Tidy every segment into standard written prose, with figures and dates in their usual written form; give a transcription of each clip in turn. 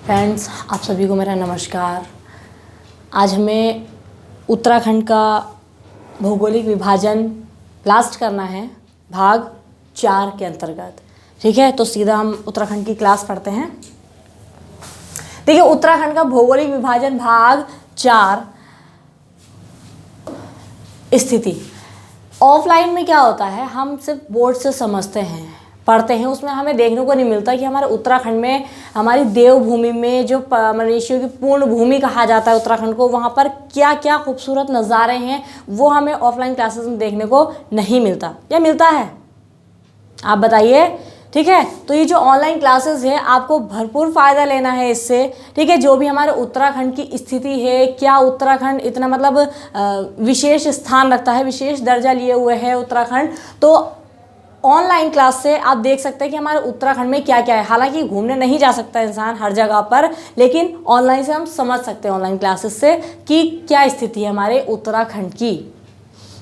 Friends, आप सभी को मेरा नमस्कार। आज हमें उत्तराखंड का भौगोलिक विभाजन लास्ट करना है भाग 4 के अंतर्गत। ठीक है, तो सीधा हम उत्तराखंड की क्लास पढ़ते हैं। देखिए, उत्तराखंड का भौगोलिक विभाजन भाग 4 स्थिति। ऑफलाइन में क्या होता है, हम सिर्फ बोर्ड से समझते हैं, पढ़ते हैं, उसमें हमें देखने को नहीं मिलता कि हमारे उत्तराखंड में, हमारी देवभूमि में, जो मनुष्यों की पूर्ण भूमि कहा जाता है उत्तराखंड को, वहाँ पर क्या क्या खूबसूरत नज़ारे हैं वो हमें ऑफलाइन क्लासेस में देखने को नहीं मिलता, या मिलता है? आप बताइए। ठीक है, तो ये जो ऑनलाइन क्लासेस है आपको भरपूर फ़ायदा लेना है इससे। ठीक है, जो भी हमारे उत्तराखंड की स्थिति है, क्या उत्तराखंड इतना मतलब विशेष स्थान रखता है, विशेष दर्जा लिए हुए है उत्तराखंड, तो ऑनलाइन क्लास से आप देख सकते हैं कि हमारे उत्तराखंड में क्या क्या है। हालांकि घूमने नहीं जा सकता इंसान हर जगह पर, लेकिन ऑनलाइन से हम समझ सकते हैं, ऑनलाइन क्लासेस से, कि क्या स्थिति है हमारे उत्तराखंड की।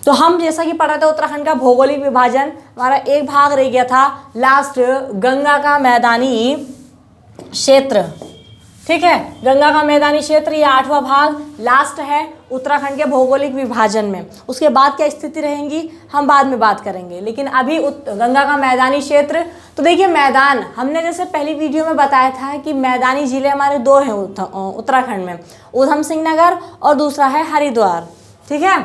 तो हम जैसा कि पढ़ा था उत्तराखंड का भौगोलिक विभाजन, हमारा एक भाग रह गया था लास्ट, गंगा का मैदानी क्षेत्र। ठीक है, गंगा का मैदानी क्षेत्र, ये 8वां भाग लास्ट है उत्तराखंड के भौगोलिक विभाजन में। उसके बाद क्या स्थिति रहेंगी हम बाद में बात करेंगे, लेकिन अभी गंगा का मैदानी क्षेत्र। तो देखिए, मैदान हमने जैसे पहली वीडियो में बताया था कि मैदानी जिले हमारे 2 हैं उत्तराखंड में, ऊधम सिंह नगर और दूसरा है हरिद्वार। ठीक है,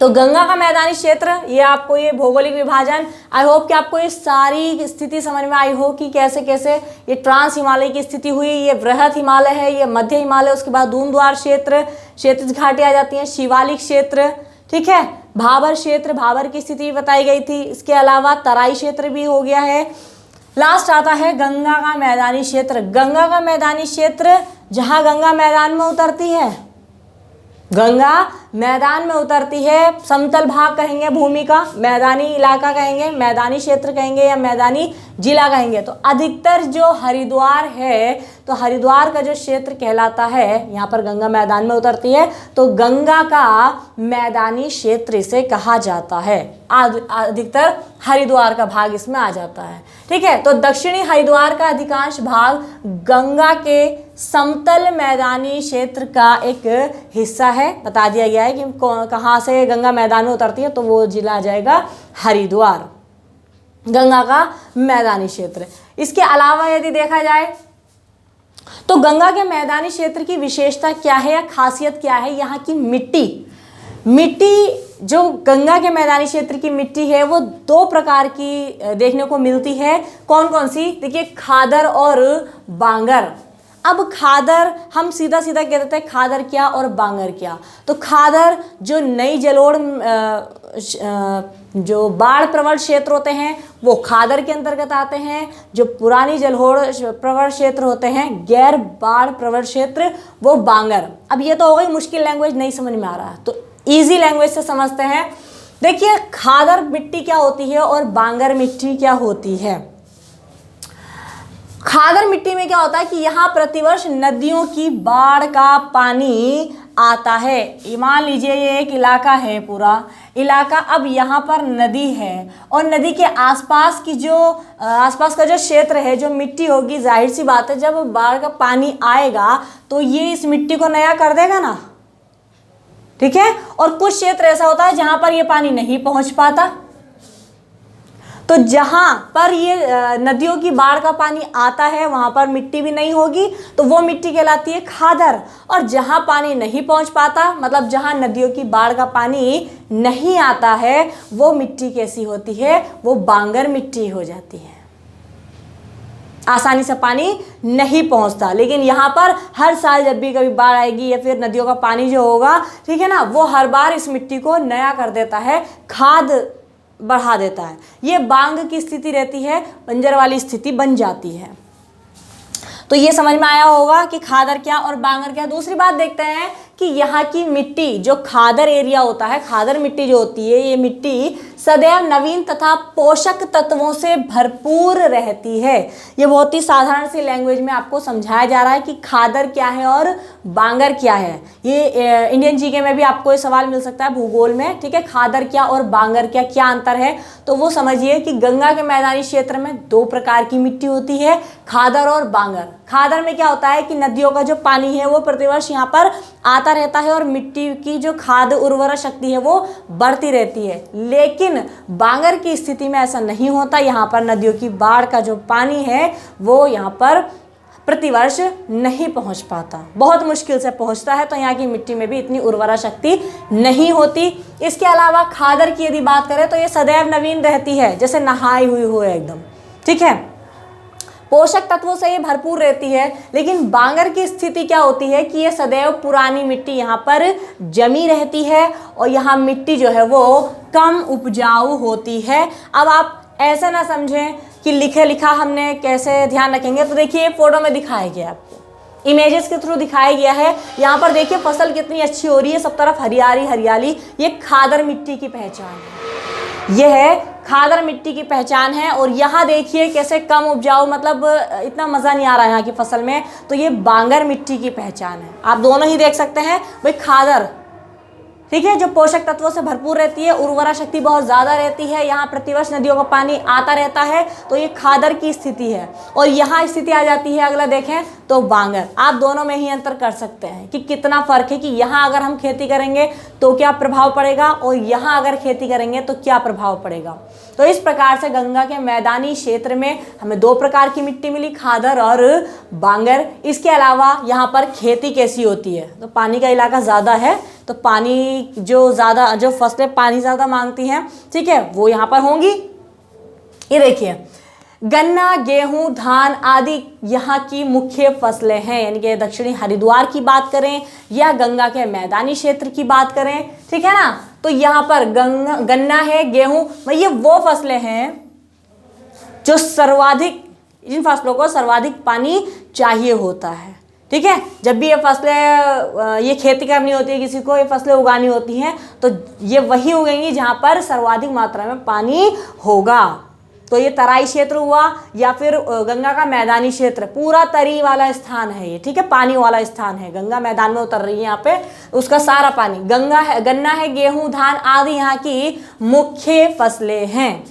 तो गंगा का मैदानी क्षेत्र, ये आपको ये भौगोलिक विभाजन, आई होप कि आपको ये सारी स्थिति समझ में आई हो कि कैसे कैसे ये ट्रांस हिमालय की स्थिति हुई। ये बृहद हिमालय है, ये मध्य हिमालय, उसके बाद दूंदुआर क्षेत्र, क्षैतिज घाटियाँ आ जाती हैं, शिवालिक क्षेत्र। ठीक है, भाबर क्षेत्र, भाबर की स्थिति बताई गई थी। इसके अलावा तराई क्षेत्र भी हो गया है। लास्ट आता है गंगा का मैदानी क्षेत्र। गंगा का मैदानी क्षेत्र, जहाँ गंगा मैदान में उतरती है, गंगा मैदान में उतरती है, समतल भाग कहेंगे भूमि का, मैदानी इलाका कहेंगे, मैदानी क्षेत्र कहेंगे, या मैदानी जिला कहेंगे। तो अधिकतर जो हरिद्वार है, तो हरिद्वार का जो क्षेत्र कहलाता है, यहाँ पर गंगा मैदान में उतरती है, तो गंगा का मैदानी क्षेत्र इसे कहा जाता है। अधिकतर हरिद्वार का भाग इसमें आ जाता है। ठीक है, तो दक्षिणी हरिद्वार का अधिकांश भाग गंगा के समतल मैदानी क्षेत्र का एक हिस्सा है। बता दिया गया है कि कहाँ से गंगा मैदान में उतरती है, तो वो जिला आ जाएगा हरिद्वार, गंगा का मैदानी क्षेत्र। इसके अलावा यदि देखा जाए तो गंगा के मैदानी क्षेत्र की विशेषता क्या है या खासियत क्या है, यहाँ की मिट्टी जो गंगा के मैदानी क्षेत्र की मिट्टी है वो 2 प्रकार की देखने को मिलती है। कौन कौन सी? देखिए, खादर और बांगर। अब खादर हम सीधा सीधा कह देते हैं खादर क्या और बांगर क्या। तो खादर जो नई जलोढ़ जो बाढ़ प्रवण क्षेत्र होते हैं वो खादर के अंतर्गत आते हैं। जो पुरानी जलोढ़ प्रवण क्षेत्र होते हैं, गैर बाढ़ प्रवण क्षेत्र, वो बांगर। अब ये तो हो गई मुश्किल लैंग्वेज, नहीं समझ में आ रहा है तो इजी लैंग्वेज से समझते हैं। देखिए, खादर मिट्टी क्या होती है और बांगर मिट्टी क्या होती है। खादर मिट्टी में क्या होता है कि यहाँ प्रतिवर्ष नदियों की बाढ़ का पानी आता है। मान लीजिए ये एक इलाका है, पूरा इलाका, अब यहाँ पर नदी है और नदी के आसपास की जो आसपास का जो क्षेत्र है, जो मिट्टी होगी, जाहिर सी बात है जब बाढ़ का पानी आएगा तो ये इस मिट्टी को नया कर देगा ना। ठीक है, और कुछ क्षेत्र ऐसा होता है जहाँ पर ये पानी नहीं पहुँच पाता, तो जहाँ पर ये नदियों की बाढ़ का पानी आता है वहाँ पर मिट्टी भी नहीं होगी, तो वो मिट्टी कहलाती है खादर। और जहाँ पानी नहीं पहुँच पाता, मतलब जहाँ नदियों की बाढ़ का पानी नहीं आता है, वो मिट्टी कैसी होती है? वो बांगर मिट्टी हो जाती है। आसानी से पानी नहीं पहुँचता, लेकिन यहाँ पर हर साल जब भी कभी बाढ़ आएगी या फिर नदियों का पानी जो होगा, ठीक है ना, वो हर बार इस मिट्टी को नया कर देता है, खाद बढ़ा देता है। ये बांग की स्थिति रहती है, बंजर वाली स्थिति बन जाती है। तो ये समझ में आया होगा कि खादर क्या और बांगर क्या। दूसरी बात देखते हैं कि यहाँ की मिट्टी जो खादर एरिया होता है, खादर मिट्टी जो होती है, ये मिट्टी सदैव नवीन तथा पोषक तत्वों से भरपूर रहती है। ये बहुत ही साधारण सी लैंग्वेज में आपको समझाया जा रहा है कि खादर क्या है और बांगर क्या है। ये इंडियन जीके में भी आपको ये सवाल मिल सकता है भूगोल में, ठीक है। खादर क्या और बांगर क्या, क्या अंतर है, तो वो समझिए कि गंगा के मैदानी क्षेत्र में दो प्रकार की मिट्टी होती है, खादर और बांगर। खादर में क्या होता है कि नदियों का जो पानी है वो प्रतिवर्ष यहाँ पर आता रहता है और मिट्टी की जो खाद उर्वरा शक्ति है वो बढ़ती रहती है। लेकिन बांगर की स्थिति में ऐसा नहीं होता, यहाँ पर नदियों की बाढ़ का जो पानी है वो यहाँ पर प्रतिवर्ष नहीं पहुँच पाता, बहुत मुश्किल से पहुँचता है, तो यहाँ की मिट्टी में भी इतनी उर्वरा शक्ति नहीं होती। इसके अलावा खादर की यदि बात करें तो ये सदैव नवीन रहती है, जैसे नहाई हुई हो एकदम, ठीक है। पोषक तत्वों से ये भरपूर रहती है। लेकिन बांगर की स्थिति क्या होती है कि ये सदैव पुरानी मिट्टी यहाँ पर जमी रहती है और यहाँ मिट्टी जो है वो कम उपजाऊ होती है। अब आप ऐसा ना समझें कि लिखे लिखा हमने कैसे ध्यान रखेंगे, तो देखिए फोटो में दिखाया गया आपको, इमेजेस के थ्रू दिखाया गया है। यहाँ पर देखिए फसल कितनी अच्छी हो रही है, सब तरफ हरियाली हरियाली, ये खादर मिट्टी की पहचान है, यह है खादर मिट्टी की पहचान है। और यहाँ देखिए कैसे कम उपजाऊ, मतलब इतना मज़ा नहीं आ रहा है यहाँ की फसल में, तो ये बांगर मिट्टी की पहचान है। आप दोनों ही देख सकते हैं भाई, खादर ठीक है जो पोषक तत्वों से भरपूर रहती है, उर्वरा शक्ति बहुत ज़्यादा रहती है, यहाँ प्रतिवर्ष नदियों का पानी आता रहता है, तो ये खादर की स्थिति है। और यहाँ स्थिति आ जाती है अगला देखें तो बांगर। आप दोनों में ही अंतर कर सकते हैं कि कितना फ़र्क है, कि यहाँ अगर हम खेती करेंगे तो क्या प्रभाव पड़ेगा और यहाँ अगर खेती करेंगे तो क्या प्रभाव पड़ेगा। तो इस प्रकार से गंगा के मैदानी क्षेत्र में हमें दो प्रकार की मिट्टी मिली, खादर और बांगर। इसके अलावा यहाँ पर खेती कैसी होती है, तो पानी का इलाका ज़्यादा है, तो पानी जो फसलें पानी ज़्यादा मांगती हैं, ठीक है, वो यहाँ पर होंगी। ये देखिए गन्ना, गेहूं, धान आदि यहाँ की मुख्य फसलें हैं। यानी कि दक्षिणी हरिद्वार की बात करें या गंगा के मैदानी क्षेत्र की बात करें, ठीक है ना, तो यहाँ पर गन्ना है, गेहूं, ये वो फसलें हैं जो सर्वाधिक, जिन फसलों को सर्वाधिक पानी चाहिए होता है, ठीक है। जब भी ये फसलें, ये खेती करनी होती है किसी को, ये फसलें उगानी होती हैं, तो ये वही उगेंगी जहाँ पर सर्वाधिक मात्रा में पानी होगा। तो ये तराई क्षेत्र हुआ या फिर गंगा का मैदानी क्षेत्र, पूरा तरी वाला स्थान है ये, ठीक है, पानी वाला स्थान है। गंगा मैदान में उतर रही है यहाँ पे, उसका सारा पानी, गन्ना है, गेहूं, धान आदि यहाँ की मुख्य फसलें हैं।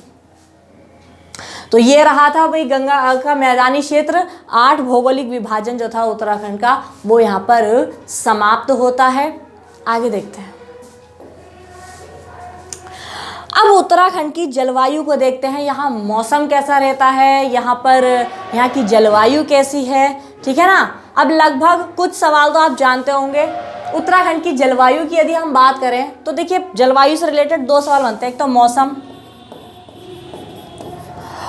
तो ये रहा था भाई गंगा का मैदानी क्षेत्र। 8 भौगोलिक विभाजन जो था उत्तराखंड का वो यहाँ पर समाप्त होता है। आगे देखते हैं, अब उत्तराखंड की जलवायु को देखते हैं। यहाँ मौसम कैसा रहता है, यहाँ पर यहाँ की जलवायु कैसी है, ठीक है ना। अब लगभग कुछ सवाल तो आप जानते होंगे। उत्तराखंड की जलवायु की यदि हम बात करें तो देखिए जलवायु से रिलेटेड 2 सवाल बनते हैं, एक तो मौसम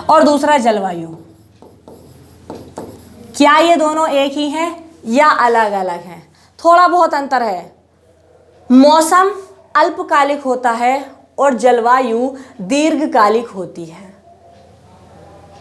और दूसरा जलवायु। क्या ये दोनों एक ही हैं या अलग अलग हैं? थोड़ा बहुत अंतर है। मौसम अल्पकालिक होता है और जलवायु दीर्घकालिक होती है।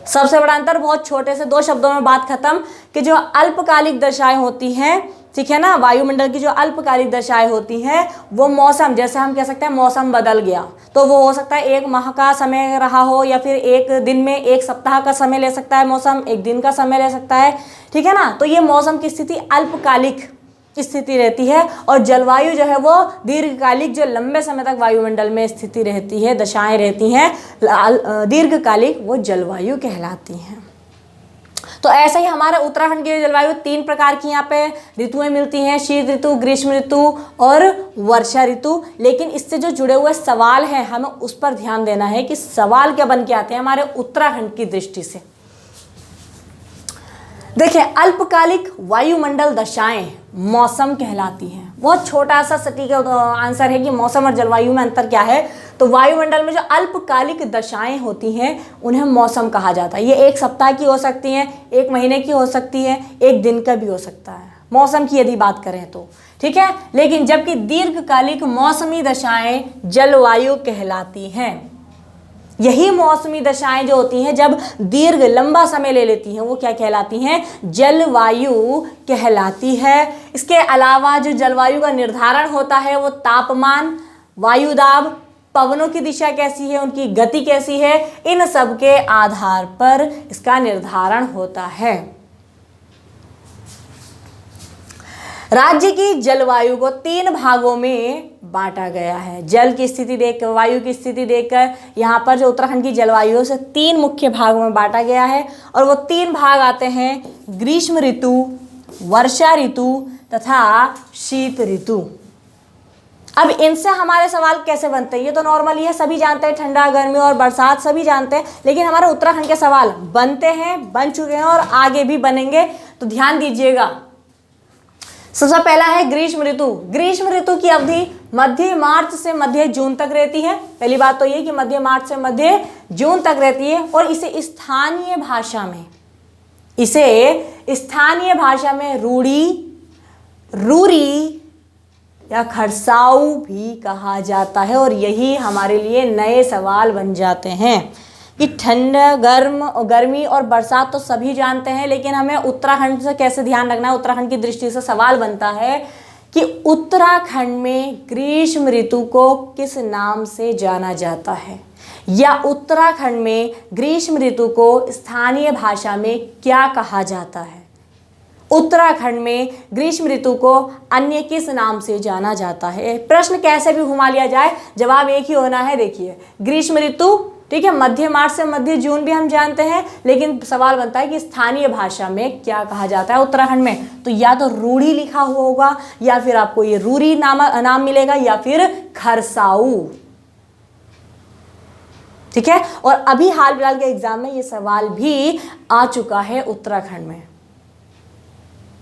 सबसे बड़ा अंतर, बहुत छोटे से 2 शब्दों में बात खत्म, कि जो अल्पकालिक दशाएं होती हैं, ठीक है ना, वायुमंडल की जो अल्पकालिक दशाएं होती हैं वो मौसम, जैसे हम कह सकते हैं मौसम बदल गया, तो वो हो सकता है 1 माह का समय रहा हो या फिर 1 दिन में 1 सप्ताह का समय ले सकता है मौसम, 1 दिन का समय ले सकता है, ठीक है ना। तो ये मौसम की स्थिति अल्पकालिक स्थिति रहती है और जलवायु जो है वो दीर्घकालिक, जो लंबे समय तक वायुमंडल में स्थिति रहती है, दशाएं रहती हैं, दीर्घकालिक वो जलवायु कहलाती हैं। तो ऐसा ही हमारे उत्तराखंड की जलवायु 3 प्रकार की यहाँ पे ऋतुएं मिलती हैं, शीत ऋतु, ग्रीष्म ऋतु और वर्षा ऋतु। लेकिन इससे जो जुड़े हुए सवाल हैं हमें उस पर ध्यान देना है कि सवाल क्या बन के आते हैं हमारे उत्तराखंड की दृष्टि से। देखिए अल्पकालिक वायुमंडल दशाएं मौसम कहलाती हैं। बहुत छोटा सा सटीक आंसर है कि मौसम और जलवायु में अंतर क्या है। तो वायुमंडल में जो अल्पकालिक दशाएं होती हैं उन्हें मौसम कहा जाता है। ये 1 सप्ताह की हो सकती हैं, 1 महीने की हो सकती है, 1 दिन का भी हो सकता है मौसम की यदि बात करें तो, ठीक है। लेकिन जबकि दीर्घकालिक मौसमी दशाएं जलवायु कहलाती हैं। यही मौसमी दशाएं जो होती हैं जब दीर्घ लंबा समय ले लेती हैं वो क्या कहलाती हैं? जलवायु कहलाती है। इसके अलावा जो जलवायु का निर्धारण होता है वो तापमान, वायुदाब, पवनों की दिशा कैसी है, उनकी गति कैसी है, इन सब के आधार पर इसका निर्धारण होता है। राज्य की जलवायु को 3 भागों में बांटा गया है। जल की स्थिति देखकर, वायु की स्थिति देखकर यहाँ पर जो उत्तराखंड की जलवायु है उसे 3 मुख्य भागों में बांटा गया है और वो 3 भाग आते हैं ग्रीष्म ऋतु, वर्षा ऋतु तथा शीत ऋतु। अब इनसे हमारे सवाल कैसे बनते हैं? ये तो नॉर्मली है, सभी जानते हैं, ठंडा, गर्मी और बरसात सभी जानते हैं, लेकिन हमारे उत्तराखंड के सवाल बनते हैं, बन चुके हैं और आगे भी बनेंगे, तो ध्यान दीजिएगा। सबसे पहला है ग्रीष्म ऋतु। ग्रीष्म ऋतु की अवधि मध्य मार्च से मध्य जून तक रहती है। पहली बात तो ये कि मध्य मार्च से मध्य जून तक रहती है और इसे स्थानीय भाषा में रूरी या खरसाऊ भी कहा जाता है। और यही हमारे लिए नए सवाल बन जाते हैं कि ठंड, गर्मी और बरसात तो सभी जानते हैं, लेकिन हमें उत्तराखंड से कैसे ध्यान रखना है, उत्तराखंड की दृष्टि से सवाल बनता है कि उत्तराखंड में ग्रीष्म ऋतु को किस नाम से जाना जाता है, या उत्तराखंड में ग्रीष्म ऋतु को स्थानीय भाषा में क्या कहा जाता है, उत्तराखंड में ग्रीष्म ऋतु को अन्य किस नाम से जाना जाता है। प्रश्न कैसे भी घुमा लिया जाए, जवाब एक ही होना है। देखिए, ग्रीष्म ऋतु, ठीक है, मध्य मार्च से मध्य जून भी हम जानते हैं, लेकिन सवाल बनता है कि स्थानीय भाषा में क्या कहा जाता है उत्तराखंड में। तो या तो रूढ़ी लिखा हुआ होगा, या फिर आपको ये रूरी नाम मिलेगा, या फिर खरसाऊ। ठीक है, और अभी हाल फिलहाल के एग्जाम में ये सवाल भी आ चुका है उत्तराखंड में।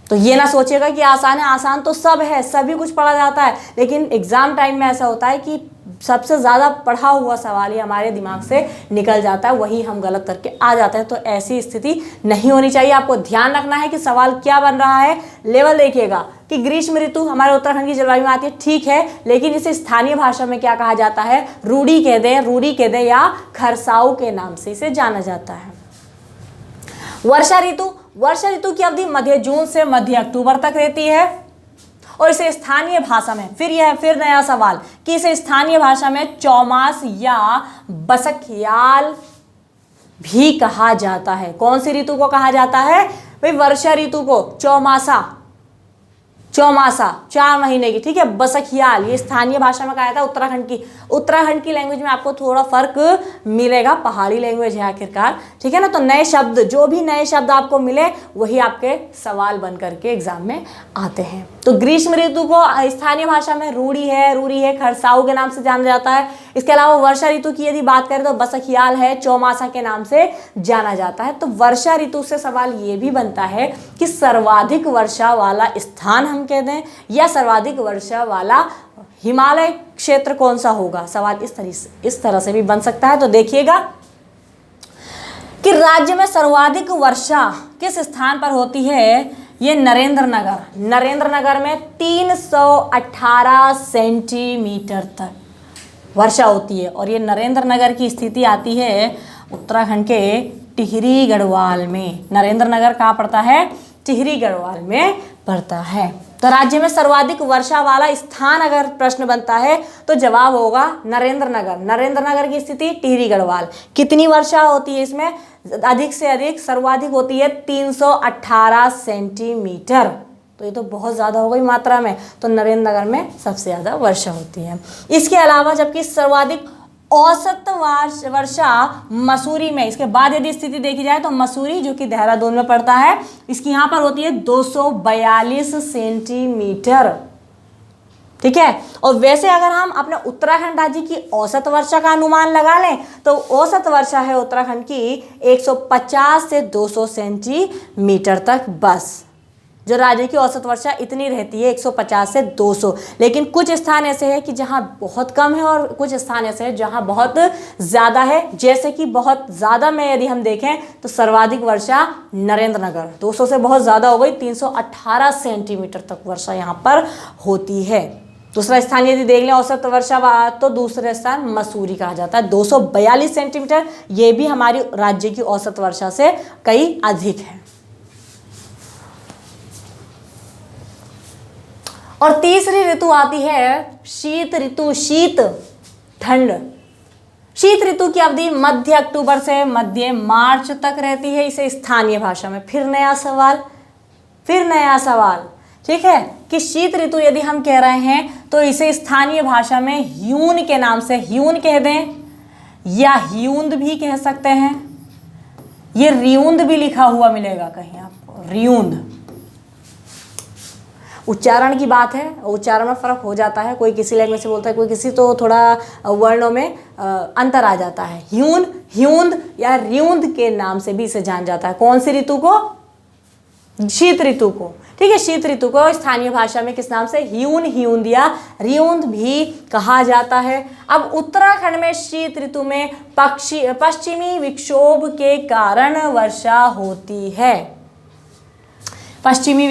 तो ये ना सोचेगा कि आसान है, आसान तो सब है, सभी कुछ पढ़ा जाता है, लेकिन एग्जाम टाइम में ऐसा होता है कि सबसे ज़्यादा पढ़ा हुआ सवाल ही हमारे दिमाग से निकल जाता है, वही हम गलत करके आ जाते हैं। तो ऐसी स्थिति नहीं होनी चाहिए। आपको ध्यान रखना है कि सवाल क्या बन रहा है। लेवल देखिएगा कि ग्रीष्म ऋतु हमारे उत्तराखंड की जलवायु में आती है, ठीक है, लेकिन इसे स्थानीय भाषा में क्या कहा जाता है? रूरी कह दें या खरसाऊ के नाम से इसे जाना जाता है। वर्षा ऋतु की अवधि मध्य जून से मध्य अक्टूबर तक रहती है और इसे स्थानीय भाषा में, फिर नया सवाल कि इसे स्थानीय भाषा में चौमास या बसखियाल भी कहा जाता है। कौन सी ऋतु को कहा जाता है भाई? वर्षा ऋतु को चौमासा 4 महीने की, ठीक है। बसखियाल ये स्थानीय भाषा में कहा जाता है उत्तराखंड की लैंग्वेज में आपको थोड़ा फर्क मिलेगा, पहाड़ी लैंग्वेज है आखिरकार, ठीक है ना। तो नए शब्द, जो भी नए शब्द आपको मिले वही आपके सवाल बन करके एग्जाम में आते हैं। तो ग्रीष्म ऋतु को स्थानीय भाषा में रूरी है, खरसाऊ के नाम से जाना जाता है। इसके अलावा वर्षा ऋतु की यदि बात करें तो बसखियाल है, चौमासा के नाम से जाना जाता है। तो वर्षा ऋतु से सवाल ये भी बनता है कि सर्वाधिक वर्षा वाला स्थान हम कह दें या सर्वाधिक वर्षा वाला हिमालय क्षेत्र कौन सा होगा। सवाल इस तरह से भी बन सकता है। तो देखिएगा कि राज्य में सर्वाधिक वर्षा किस स्थान पर होती है? ये नरेंद्र नगर में 318 सेंटीमीटर तक वर्षा होती है। और ये नरेंद्र नगर की स्थिति आती है उत्तराखंड के टिहरी गढ़वाल में। नरेंद्र नगर कहाँ पड़ता है? टिहरी गढ़वाल में पड़ता है। तो राज्य में सर्वाधिक वर्षा वाला स्थान अगर प्रश्न बनता है तो जवाब होगा नरेंद्र नगर की स्थिति टिहरी गढ़वाल। कितनी वर्षा होती है इसमें? अधिक से अधिक सर्वाधिक होती है 318 सेंटीमीटर। तो ये तो बहुत ज़्यादा हो गई मात्रा में। तो नरेंद्र नगर में सबसे ज़्यादा वर्षा होती है। इसके अलावा जबकि सर्वाधिक औसत वर्षा मसूरी में, इसके बाद यदि स्थिति देखी जाए तो मसूरी जो कि देहरादून में पड़ता है, इसकी यहाँ पर होती है 242 सेंटीमीटर, ठीक है। और वैसे अगर हम अपने उत्तराखंड राज्य की औसत वर्षा का अनुमान लगा लें तो औसत वर्षा है उत्तराखंड की 150 से 200 सेंटीमीटर तक। बस जो राज्य की औसत वर्षा इतनी रहती है 150 से 200। लेकिन कुछ स्थान ऐसे हैं कि जहां बहुत कम है और कुछ स्थान ऐसे हैं जहां बहुत ज़्यादा है। जैसे कि बहुत ज़्यादा में यदि हम देखें तो सर्वाधिक वर्षा नरेंद्र नगर, 200 से बहुत ज़्यादा हो गई, 318 सेंटीमीटर तक वर्षा यहाँ पर होती है। दूसरा स्थान यदि देख लें औसत वर्षा, तो दूसरा स्थान मसूरी कहा जाता है, 242 सेंटीमीटर। ये भी हमारी राज्य की औसत वर्षा से कई अधिक है। और तीसरी ऋतु आती है शीत ऋतु। शीत, ठंड। शीत ऋतु की अवधि मध्य अक्टूबर से मध्य मार्च तक रहती है। इसे स्थानीय भाषा में, फिर नया सवाल, ठीक है, कि शीत ऋतु यदि हम कह रहे हैं तो इसे स्थानीय भाषा में ह्यून के नाम से, ह्यून कह दें या ह्यूंद भी कह सकते हैं। ये रियूंद भी लिखा हुआ मिलेगा कहीं आपको, रियूंद। उच्चारण की बात है, उच्चारण में फर्क हो जाता है, कोई किसी लैंग्वेज से बोलता है, कोई किसी, तो थोड़ा वर्णों में अंतर आ जाता है। ह्यून, ह्यूंद या रियूंद के नाम से भी इसे जान जाता है। कौन सी ऋतु को? शीत ऋतु को, ठीक है। शीत ऋतु को स्थानीय भाषा में किस नाम से? ह्यून, ह्यूंद या रियूंद भी कहा जाता है। अब उत्तराखंड में शीत ऋतु में पश्चिमी विक्षोभ के कारण वर्षा होती है। पश्चिमी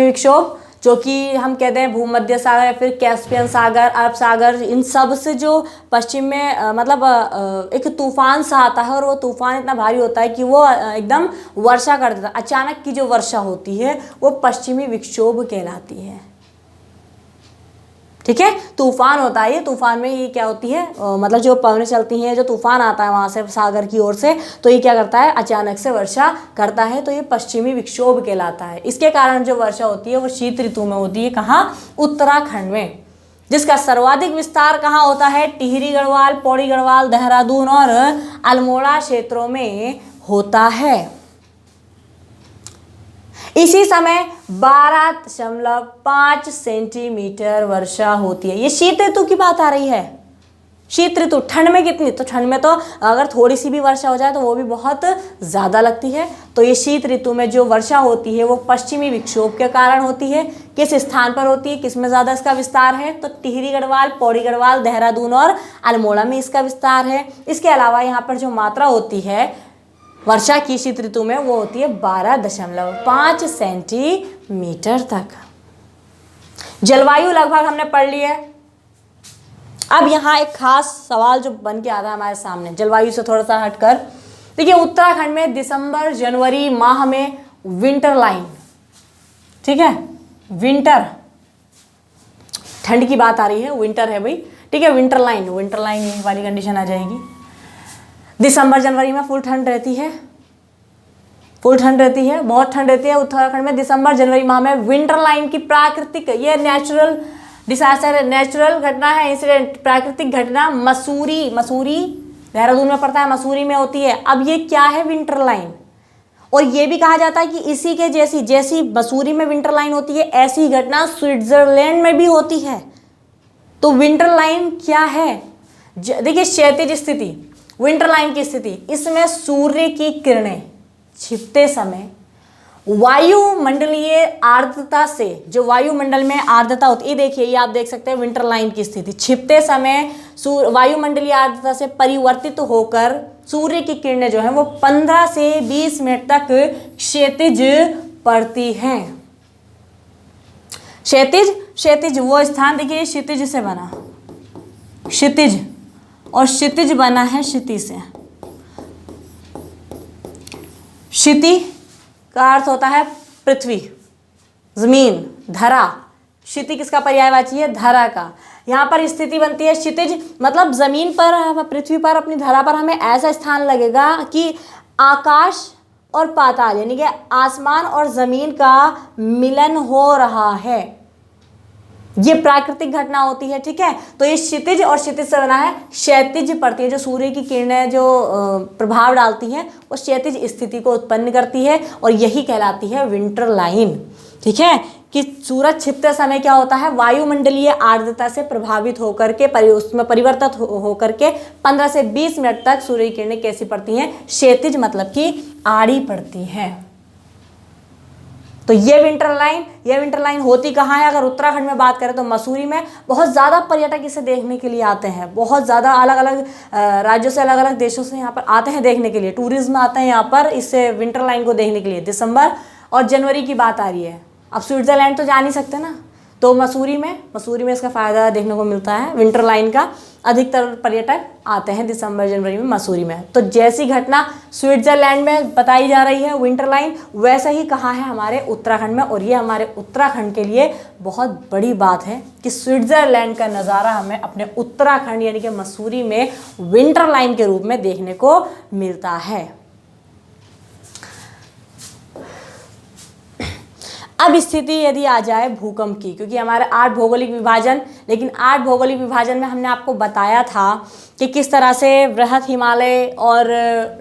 विक्षोभ जो कि हम कहते हैं भूमध्य सागर या फिर कैस्पियन सागर, अरब सागर, इन सब से जो पश्चिम में मतलब एक तूफान सा आता है, और वो तूफान इतना भारी होता है कि वो एकदम वर्षा कर देता है। अचानक की जो वर्षा होती है वो पश्चिमी विक्षोभ कहलाती है, ठीक है। तूफान होता है, ये तूफान में ये क्या होती है, मतलब जो पवनें चलती हैं, जो तूफान आता है वहाँ से सागर की ओर से, तो ये क्या करता है, अचानक से वर्षा करता है, तो ये पश्चिमी विक्षोभ कहलाता है। इसके कारण जो वर्षा होती है वो शीत ऋतु में होती है। कहाँ? उत्तराखंड में, जिसका सर्वाधिक विस्तार कहाँ होता है? टिहरी गढ़वाल, पौड़ी गढ़वाल, देहरादून और अल्मोड़ा क्षेत्रों में होता है। इसी समय 12.5 सेंटीमीटर वर्षा होती है। ये शीत ऋतु की बात आ रही है। शीत ऋतु, ठंड में कितनी? तो ठंड में तो अगर थोड़ी सी भी वर्षा हो जाए तो वो भी बहुत ज़्यादा लगती है। तो ये शीत ऋतु में जो वर्षा होती है वो पश्चिमी विक्षोभ के कारण होती है। किस स्थान पर होती है, किस में ज़्यादा इसका विस्तार है? तो टिहरी गढ़वाल, पौड़ी गढ़वाल, देहरादून और अल्मोड़ा में इसका विस्तार है। इसके अलावा यहाँ पर जो मात्रा होती है वर्षा की शीत ऋतु में वो होती है 12.5 सेंटीमीटर तक। जलवायु लगभग हमने पढ़ ली है। अब यहाँ एक खास सवाल जो बन के आ रहा है हमारे सामने, जलवायु से थोड़ा सा हटकर, देखिए उत्तराखंड में दिसंबर जनवरी माह में विंटर लाइन, ठीक है, विंटर, ठंड की बात आ रही है, विंटर है भाई, ठीक है, विंटर लाइन वाली कंडीशन आ जाएगी। दिसंबर जनवरी में फुल ठंड रहती है, बहुत ठंड रहती है उत्तराखंड में। दिसंबर जनवरी माह में विंटर लाइन की प्राकृतिक, ये नेचुरल डिसास्टर है, नेचुरल घटना है, इंसिडेंट, प्राकृतिक घटना मसूरी देहरादून में पड़ता है, मसूरी में होती है। अब ये क्या है? Winter line. और ये भी कहा जाता है कि इसी के जैसी मसूरी में विंटर लाइन होती है, ऐसी घटना स्विट्जरलैंड में भी होती है। तो विंटर लाइन क्या है? देखिए क्षैतिज स्थिति, विंटर लाइन की स्थिति, इसमें सूर्य की किरणें छिपते समय वायुमंडलीय आर्द्रता से, जो वायुमंडल में आर्द्रता होती है, देखिए ये आप देख सकते हैं विंटर लाइन की स्थिति, छिपते समय वायुमंडलीय आर्द्रता से परिवर्तित होकर सूर्य की किरणें जो है वो 15 से 20 मिनट तक क्षैतिज पड़ती हैं। क्षैतिज वो स्थान, देखिए क्षितिज से बना, क्षितिज, और क्षितिज बना है क्षिति से। क्षिति का अर्थ होता है पृथ्वी, जमीन, धरा। क्षिति किसका पर्यायवाची है? धरा का। यहाँ पर स्थिति बनती है क्षितिज, मतलब जमीन पर, पृथ्वी पर, अपनी धरा पर हमें ऐसा स्थान लगेगा कि आकाश और पाताल, यानी कि आसमान और जमीन का मिलन हो रहा है। ये प्राकृतिक घटना होती है, ठीक है। तो ये क्षितिज, और क्षितिज से बना है क्षैतिज पड़ती है, जो सूर्य की किरणें जो प्रभाव डालती हैं वो क्षैतिज स्थिति को उत्पन्न करती है, और यही कहलाती है विंटर लाइन, ठीक है। कि सूरज छिपते समय क्या होता है, वायुमंडलीय आर्द्रता से प्रभावित होकर के उसमें परिवर्तित होकर के 15 से 20 मिनट तक सूर्य की किरणें कैसी पड़ती हैं? क्षैतिज, मतलब कि आड़ी पड़ती हैं। तो ये विंटर लाइन होती कहाँ है? अगर उत्तराखंड में बात करें तो मसूरी में। बहुत ज़्यादा पर्यटक इसे देखने के लिए आते हैं, बहुत ज़्यादा अलग अलग राज्यों से, अलग अलग देशों से यहाँ पर आते हैं देखने के लिए, टूरिज्म आते हैं यहाँ पर इसे विंटर लाइन को देखने के लिए। दिसंबर और जनवरी की बात आ रही है, अब स्विट्ज़रलैंड तो जा नहीं सकते ना, तो मसूरी में इसका फ़ायदा देखने को मिलता है। विंटर लाइन का अधिकतर पर्यटक आते हैं दिसंबर जनवरी में मसूरी में। तो जैसी घटना स्विट्ज़रलैंड में बताई जा रही है विंटर लाइन, वैसा ही कहाँ है हमारे उत्तराखंड में। और ये हमारे उत्तराखंड के लिए बहुत बड़ी बात है कि स्विट्ज़रलैंड का नज़ारा हमें अपने उत्तराखंड यानी कि मसूरी में विंटर लाइन के रूप में देखने को मिलता है। अब स्थिति यदि आ जाए भूकंप की, क्योंकि हमारे 8 भौगोलिक विभाजन, लेकिन 8 भौगोलिक विभाजन में हमने आपको बताया था कि किस तरह से वृहत हिमालय और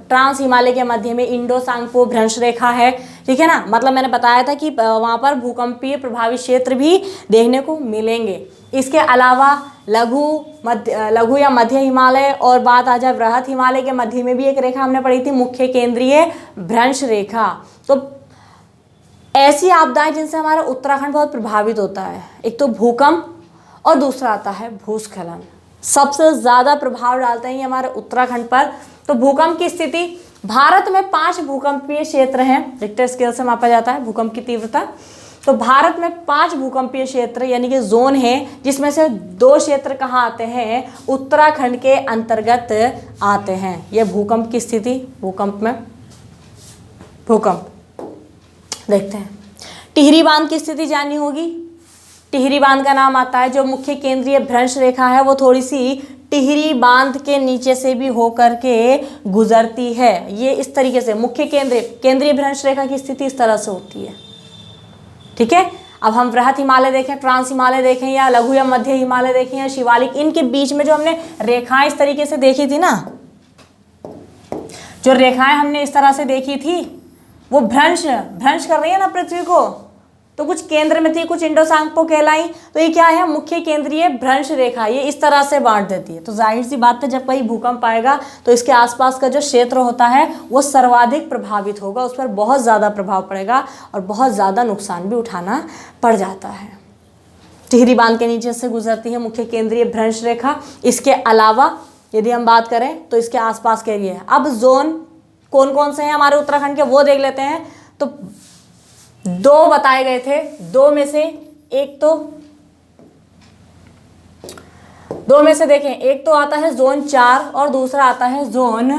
ट्रांस हिमालय के मध्य में इंडो सांगपो भ्रंश रेखा है, ठीक है ना। मतलब मैंने बताया था कि वहाँ पर भूकंपीय प्रभावित क्षेत्र भी देखने को मिलेंगे। इसके अलावा लघु या मध्य हिमालय और बात आ जाए वृहत हिमालय के मध्य में भी एक रेखा हमने पढ़ी थी, मुख्य केंद्रीय भ्रंश रेखा। तो ऐसी आपदाएं जिनसे हमारा उत्तराखंड बहुत प्रभावित होता है, एक तो भूकंप और दूसरा आता है भूस्खलन। सबसे ज़्यादा प्रभाव डालते हैं ये हमारे उत्तराखंड पर। तो भूकंप की स्थिति, भारत में 5 भूकंपीय क्षेत्र हैं, रिक्टर स्केल से मापा जाता है भूकंप की तीव्रता। तो भारत में 5 भूकंपीय क्षेत्र यानी कि जोन हैं, जिसमें से 2 क्षेत्र कहाँ आते हैं, उत्तराखंड के अंतर्गत आते हैं। यह भूकंप की स्थिति, भूकंप देखते हैं। टिहरी बांध की स्थिति जाननी होगी। टिहरी बांध का नाम आता है, जो मुख्य केंद्रीय भ्रंश रेखा है वो थोड़ी सी टिहरी बांध के नीचे से भी होकर के गुजरती है। ये इस तरीके से मुख्य केंद्रीय भ्रंश रेखा की स्थिति इस तरह से होती है, ठीक है। अब हम वृहत हिमालय देखें, ट्रांस हिमालय देखें, या लघु या मध्य हिमालय देखें, या शिवालिक, इनके बीच में जो हमने रेखाएं इस तरीके से देखी थी ना, जो रेखाएं हमने इस तरह से देखी थी, वो भ्रंश कर रही है ना पृथ्वी को। तो कुछ केंद्र में थी, कुछ इंडो सांगपो कहलाई। तो ये क्या है, मुख्य केंद्रीय भ्रंश रेखा, ये इस तरह से बांट देती है। तो जाहिर सी बात है, जब कहीं भूकंप आएगा तो इसके आसपास का जो क्षेत्र होता है वो सर्वाधिक प्रभावित होगा, उस पर बहुत ज़्यादा प्रभाव पड़ेगा और बहुत ज़्यादा नुकसान भी उठाना पड़ जाता है। टिहरी बांध के नीचे से गुजरती है मुख्य केंद्रीय भ्रंश रेखा। इसके अलावा यदि हम बात करें तो इसके आसपास के एरिया है। अब जोन कौन कौन से हैं हमारे उत्तराखंड के, वो देख लेते हैं। तो 2 बताए गए थे, 2 में से देखें, एक तो आता है जोन 4 और दूसरा आता है जोन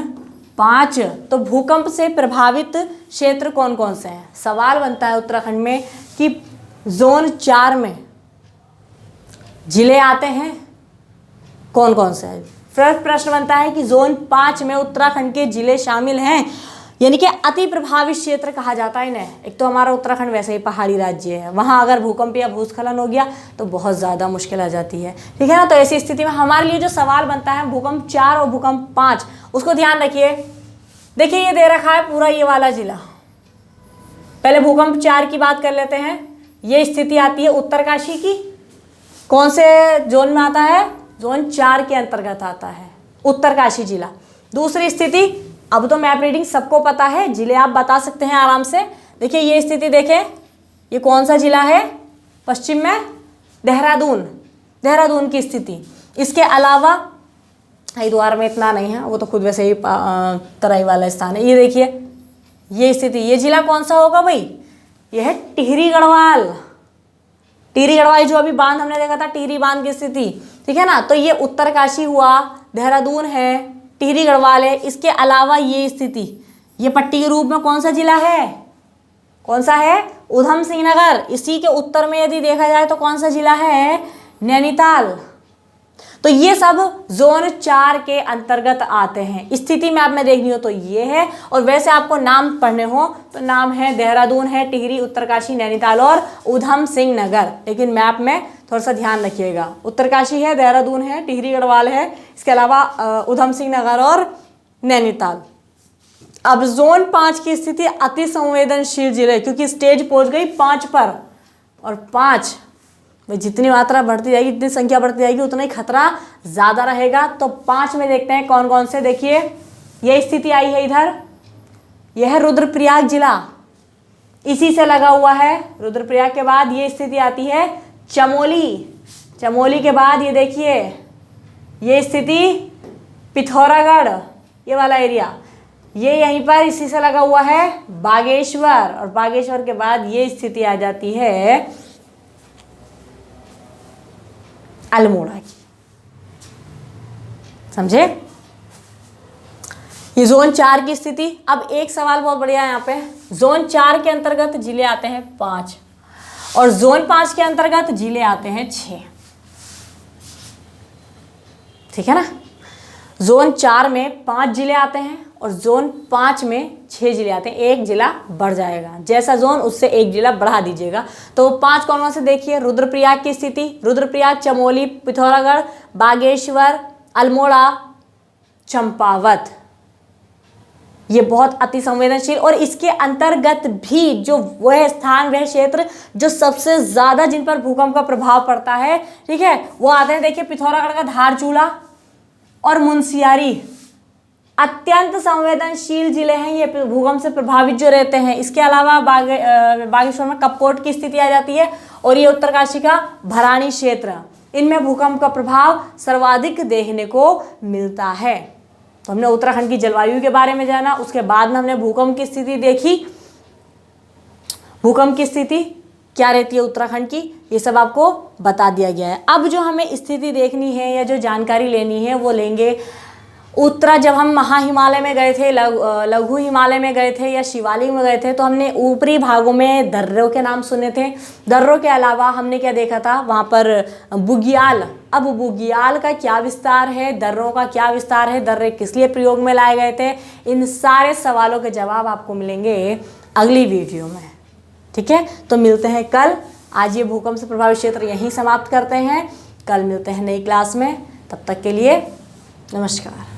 5। तो भूकंप से प्रभावित क्षेत्र कौन कौन से हैं। सवाल बनता है उत्तराखंड में कि जोन 4 में जिले आते हैं कौन कौन से हैं। फिर प्रश्न बनता है कि जोन 5 में उत्तराखंड के जिले शामिल हैं, यानी कि अति प्रभावित क्षेत्र कहा जाता है इन्हें। एक तो हमारा उत्तराखंड वैसे ही पहाड़ी राज्य है, वहाँ अगर भूकंप या भूस्खलन हो गया तो बहुत ज़्यादा मुश्किल आ जाती है, ठीक है ना। तो ऐसी स्थिति में हमारे लिए जो सवाल बनता है भूकंप 4 और भूकंप 5, उसको ध्यान रखिए। देखिए ये दे रखा है पूरा ये वाला जिला। पहले भूकंप 4 की बात कर लेते हैं। ये स्थिति आती है उत्तरकाशी की, कौन से जोन में आता है, जोन 4 के अंतर्गत आता है उत्तरकाशी जिला। दूसरी स्थिति, अब तो मैप रीडिंग सबको पता है, जिले आप बता सकते हैं आराम से। देखिए ये स्थिति देखें, ये कौन सा जिला है, पश्चिम में देहरादून की स्थिति। इसके अलावा हरिद्वार में इतना नहीं है, वो तो खुद वैसे ही तराई वाला स्थान है। ये देखिए ये स्थिति, ये जिला कौन सा होगा भाई, ये है टिहरी गढ़वाल जो अभी बांध हमने देखा था, टिहरी बांध की स्थिति, ठीक है ना। तो ये उत्तरकाशी हुआ, देहरादून है, टिहरी गढ़वाल है। इसके अलावा ये स्थिति, ये पट्टी के रूप में कौन सा जिला है, कौन सा है, उधम सिंह नगर। इसी के उत्तर में यदि देखा जाए तो कौन सा जिला है, नैनीताल। तो ये सब जोन 4 के अंतर्गत आते हैं। स्थिति में आप में देखनी हो तो ये है, और वैसे आपको नाम पढ़ने हो तो नाम है देहरादून है, टिहरी, उत्तरकाशी, नैनीताल और उधम सिंह नगर। लेकिन मैप में थोड़ा सा ध्यान रखिएगा, उत्तरकाशी है, देहरादून है, टिहरी गढ़वाल है, इसके अलावा उधम सिंह नगर और नैनीताल। अब जोन 5 की स्थिति अति संवेदनशील जिले, क्योंकि स्टेज पहुंच गई 5 पर, और 5 जितनी मात्रा बढ़ती जाएगी, जितनी संख्या बढ़ती जाएगी, उतना ही खतरा ज़्यादा रहेगा। तो 5 में देखते हैं कौन कौन से। देखिए ये स्थिति आई है इधर, यह है रुद्रप्रयाग जिला, इसी से लगा हुआ है। रुद्रप्रयाग के बाद ये स्थिति आती है चमोली के बाद ये देखिए ये स्थिति पिथौरागढ़, ये वाला एरिया। ये यहीं पर इसी से लगा हुआ है बागेश्वर, और बागेश्वर के बाद ये स्थिति आ जाती है अल्मोड़ा की। समझे? ये जोन 4 की स्थिति। अब एक सवाल बहुत बढ़िया है यहाँ पे, जोन 4 के अंतर्गत जिले आते हैं 5 और जोन 5 के अंतर्गत जिले आते हैं 6। ठीक है ना? जोन 4 में 5 जिले आते हैं और जोन 5 में 6 जिले आते हैं। एक जिला बढ़ जाएगा, जैसा जोन उससे एक जिला बढ़ा दीजिएगा। तो 5 कौन से देखिए, रुद्रप्रयाग की स्थिति, रुद्रप्रयाग, चमोली, पिथौरागढ़, बागेश्वर, अल्मोड़ा, चंपावत, ये बहुत अति संवेदनशील। और इसके अंतर्गत भी जो वह स्थान, वह क्षेत्र जो सबसे ज्यादा जिन पर भूकंप का प्रभाव पड़ता है, ठीक है, वो आते हैं देखिए पिथौरागढ़ का धारचूला और मुनस्यारी, अत्यंत संवेदनशील जिले हैं ये भूकंप से प्रभावित जो रहते हैं। इसके अलावा बागेश्वर में कपकोट की स्थिति आ जाती है और ये उत्तरकाशी का भरानी क्षेत्र, इनमें भूकंप का प्रभाव सर्वाधिक देखने को मिलता है। तो हमने उत्तराखंड की जलवायु के बारे में जाना, उसके बाद में हमने भूकंप की स्थिति देखी, भूकंप की स्थिति क्या रहती है उत्तराखंड की, ये सब आपको बता दिया गया है। अब जो हमें स्थिति देखनी है या जो जानकारी लेनी है वो लेंगे जब हम महा हिमालय में गए थे, लघु हिमालय में गए थे या शिवालिक में गए थे, तो हमने ऊपरी भागों में दर्रों के नाम सुने थे। दर्रों के अलावा हमने क्या देखा था वहाँ पर बुग्याल। अब बुग्याल का क्या विस्तार है, दर्रों का क्या विस्तार है, दर्रे किस लिए प्रयोग में लाए गए थे, इन सारे सवालों के जवाब आपको मिलेंगे अगली वीडियो में। ठीक है, तो मिलते हैं कल। आज ये भूकंप से प्रभावित क्षेत्र यहीं समाप्त करते हैं, कल मिलते हैं नई क्लास में। तब तक के लिए नमस्कार।